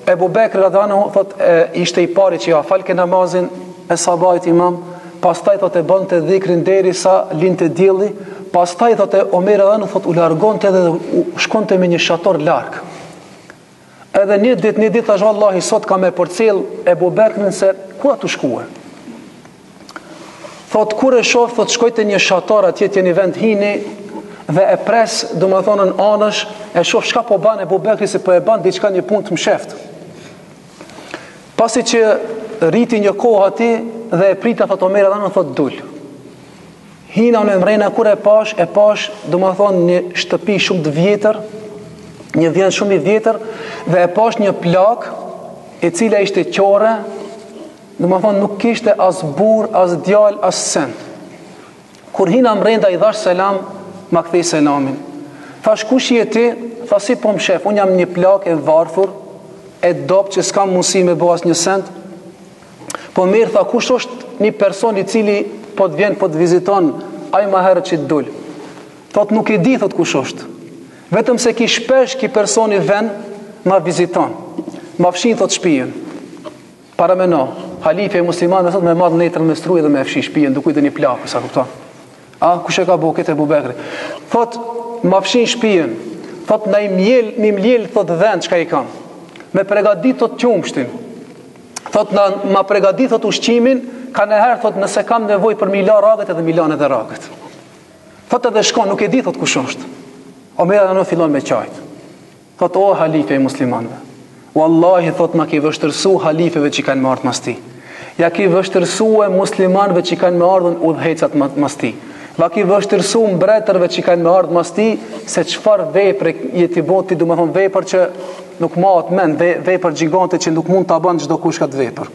Ebu Bekri radhiyallahu thot ishte I pari që ja falke namazin e sabahit imam, pastaj thot e bënte dhikrin derisa linte dielli, pastaj thot e Omer radhiyallahu thot u largonte dhe u shkonte me një shator larg. Edhe një ditë thash vallahi sot ka me përcjell Ebu Bekrin se ku atu shkuar. Thot kur e shoh thot shkoj te një shator atje te një vend hini dhe e pres, domethënë në anësh, e shoh çka po bën Ebu Bekri se po e bën diçka një punë të msheft. Pasi që rriti një kohë aty dhe e prita thot Omer radhiyallahu thot dul. Hina në mrena kur e pash domethënë një shtëpi shumë të vjetër, një vend shumë I vjetër dhe e pash një plak e cila ishte qore, domethënë nuk kishte as burr, as djalë, as sen. Kur hina mrenda I dhash selam, ma kthej selamin. Thash kush je ti? Tha si po mshef, unë jam një plak e varfur, e dopt që s'kam mundësi me bë asnjë send. Po mirë, tha kush është një person I cili po të vjen, po të viziton, ai më herët që të dul. Thot nuk e di thot kush është. Vetëm se ki shpesh ki personi ven ma viziton. Ma fshin thot shtëpinë. Para meno, halife muslimanëve thot me madh netër me struj dhe me fshi shtëpinë, duke I një plak, sa kupton. Kush e ka bëu këtë Ebu Bekri? Thot ma fshin shtëpinë. Thot na I mljel thot vend çka I kam. Me përgatit thot qumshtin. Thot ma përgatit thot ushqimin, ka nëherë thot nëse kam nevojë për mi la ragët edhe mi lan edhe ragët. Thot edhe shkon, nuk e di thot kush është. Omer radhiyallahu fillon me qajt. Thot o halife I muslimanëve. Wallahi thot ma ki vështërsu halifeve që kanë marrë mas ti. Ja ki vështërsu e muslimanëve që kanë me ardhën udhëhecat mas ti. Va ki vështërsu mbretërve që kanë me ardhë mas ti, se çfarë vepre jeti boti, domethënë vepër që nuk mahet mend, vepër gjigante që nuk mund ta bën çdo kush këtë vepër.